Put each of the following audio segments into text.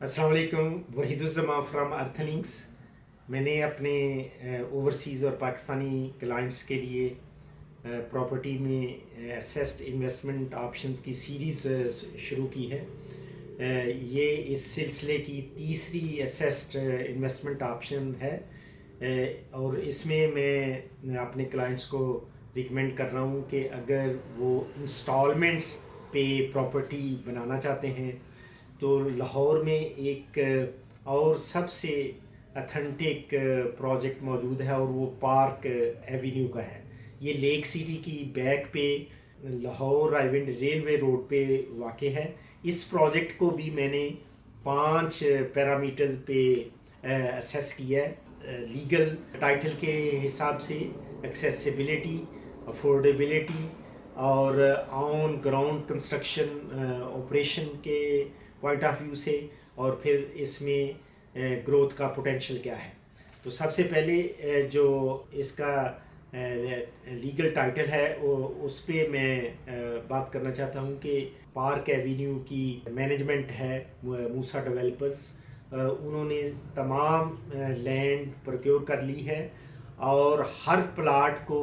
अस्सलाम वालेकुम। वहीदुज़्ज़मा फ्रॉम अर्थलिंक्स। मैंने अपने ओवरसीज़ और पाकिस्तानी क्लाइंट्स के लिए प्रॉपर्टी में असेस्ड इन्वेस्टमेंट ऑप्शंस की सीरीज़ शुरू की है। ये इस सिलसिले की तीसरी असेस्ड इन्वेस्टमेंट ऑप्शन है। और इसमें मैं अपने क्लाइंट्स को रिकमेंड कर रहा हूँ कि अगर वो इंस्टॉलमेंट्स पे प्रॉपर्टी बनाना चाहते हैं तो लाहौर में एक और सबसे अथेंटिक प्रोजेक्ट मौजूद है और वो पार्क एवेन्यू का है। ये लेक सिटी की बैक पे लाहौर रायविंड रेलवे रोड पे वाक़ है। इस प्रोजेक्ट को भी मैंने 5 पैरामीटर्स पे असेस किया है। लीगल टाइटल के हिसाब से, एक्सेसिबिलिटी, अफोर्डेबिलिटी और ऑन ग्राउंड कंस्ट्रक्शन ऑपरेशन के पॉइंट ऑफ व्यू से, और फिर इसमें ग्रोथ का पोटेंशियल क्या है। तो सबसे पहले जो इसका लीगल टाइटल है उस पर मैं बात करना चाहता हूँ कि पार्क एवेन्यू की मैनेजमेंट है मूसा डेवलपर्स। उन्होंने तमाम लैंड प्रोक्योर कर ली है और हर प्लाट को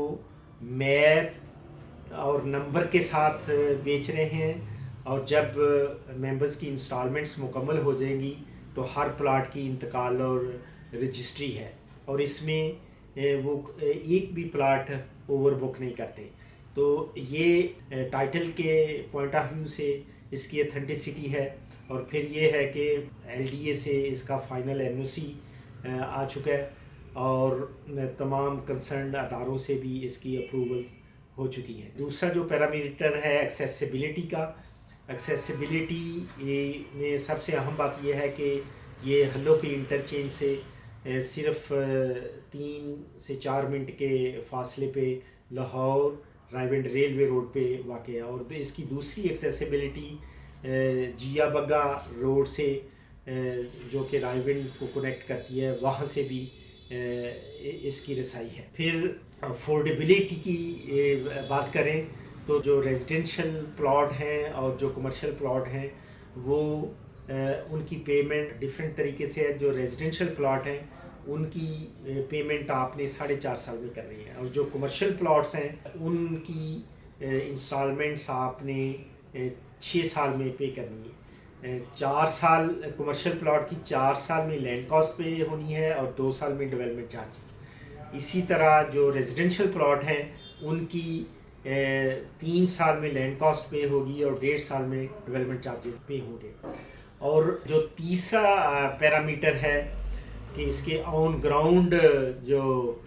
मैप और नंबर के साथ बेच रहे हैं। और जब मेंबर्स की इंस्टॉलमेंट्स मुकम्मल हो जाएंगी तो हर प्लाट की इंतकाल और रजिस्ट्री है, और इसमें वो एक भी प्लाट ओवर बुक नहीं करते। तो ये टाइटल के पॉइंट ऑफ व्यू से इसकी अथेंटिसिटी है। और फिर ये है कि एलडीए से इसका फाइनल एनओसी आ चुका है और तमाम कंसर्न अदारों से भी इसकी अप्रूवल्स हो चुकी है। दूसरा जो पैरामीटर है एक्सेसिबिलिटी का। एक्सेसिबिलिटी में सबसे अहम बात यह है कि ये हल्लों के इंटरचेंज से सिर्फ 3 से 4 मिनट के फासले पे लाहौर रायविंड रेलवे रोड पे वाक़ है। और इसकी दूसरी एक्सेसिबिलिटी जिया बग्गा रोड से जो कि रायविंड को कनेक्ट करती है, वहाँ से भी इसकी रसाई है। फिर अफोर्डेबिलिटी की बात करें तो जो रेजिडेंशियल प्लॉट हैं और जो कमर्शियल प्लॉट हैं वो उनकी पेमेंट डिफरेंट तरीके से है। जो रेजिडेंशियल प्लॉट हैं उनकी पेमेंट आपने 4.5 साल में करनी है, और जो कमर्शियल प्लॉट्स हैं उनकी इंस्टॉलमेंट्स आपने 6 साल में पे करनी है। 4 साल कमर्शियल प्लॉट की 4 साल में लैंड कॉस्ट पे होनी है और 2 साल में डेवलपमेंट चार्ज। इसी तरह जो रेजिडेंशियल प्लॉट हैं उनकी 3 साल में लैंड कॉस्ट पे होगी और 1.5 साल में डेवलपमेंट चार्जेस पे होंगे। और जो तीसरा पैरामीटर है कि इसके ऑन ग्राउंड जो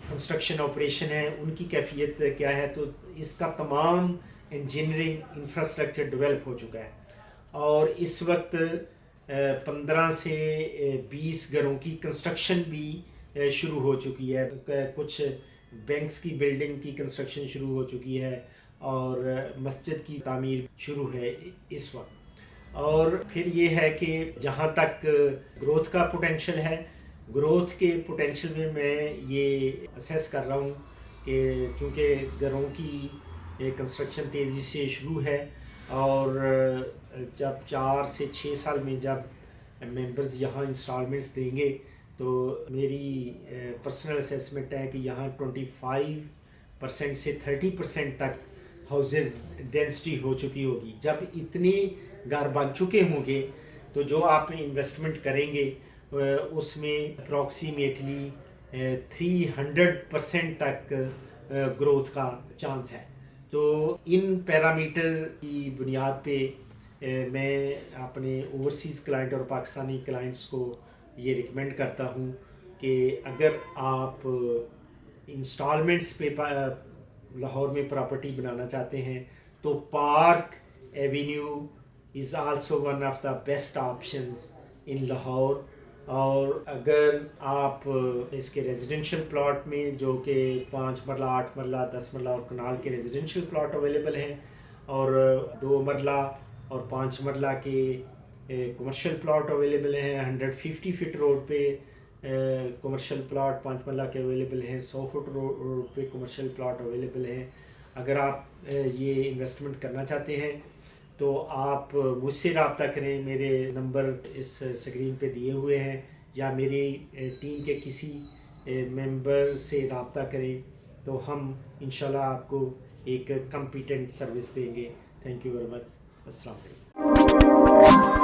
कंस्ट्रक्शन ऑपरेशन है उनकी कैफियत क्या है, तो इसका तमाम इंजीनियरिंग इंफ्रास्ट्रक्चर डेवलप हो चुका है और इस वक्त 15 से 20 घरों की कंस्ट्रक्शन भी शुरू हो चुकी है। कुछ बैंक्स की बिल्डिंग की कंस्ट्रक्शन शुरू हो चुकी है और मस्जिद की तामीर शुरू है इस वक्त। और फिर ये है कि जहाँ तक ग्रोथ का पोटेंशियल है, ग्रोथ के पोटेंशियल में मैं ये असेस कर रहा हूँ कि चूँकि घरों की कंस्ट्रक्शन तेज़ी से शुरू है और जब 4 से 6 साल में जब मेंबर्स यहाँ इंस्टॉलमेंट्स देंगे तो मेरी पर्सनल असेसमेंट है कि यहाँ 25% से 30% तक हाउसेस डेंसिटी हो चुकी होगी। जब इतनी घर बन चुके होंगे तो जो आप इन्वेस्टमेंट करेंगे उसमें अप्रॉक्सीमेटली 300% तक ग्रोथ का चांस है। तो इन पैरामीटर की बुनियाद पे मैं अपने ओवरसीज़ क्लाइंट और पाकिस्तानी क्लाइंट्स को ये रिकमेंड करता हूँ कि अगर आप इंस्टॉलमेंट्स पे लाहौर में प्रॉपर्टी बनाना चाहते हैं तो park Avenue is also one of the best options इन लाहौर। और अगर आप इसके रेजिडेंशियल प्लॉट में जो कि 5 मरला, 8 मरला, 10 मरला और कनाल के रेजिडेंशियल प्लॉट अवेलेबल हैं, और 2 मरला और 5 मरला के कमर्शियल प्लॉट अवेलेबल हैं। 150 फीट रोड पे कमर्शियल प्लॉट 5 मरला के अवेलेबल हैं। 100 फुट रोड पे कमर्शियल प्लॉट अवेलेबल हैं। अगर आप ये इन्वेस्टमेंट करना चाहते हैं तो आप मुझसे रब्ता करें, मेरे नंबर इस स्क्रीन पे दिए हुए हैं, या मेरी टीम के किसी मेंबर से रब्ता करें, तो हम इंशाल्लाह आपको एक कॉम्पिटेंट सर्विस देंगे। Thank you very much. अस्सलाम वालेकुम।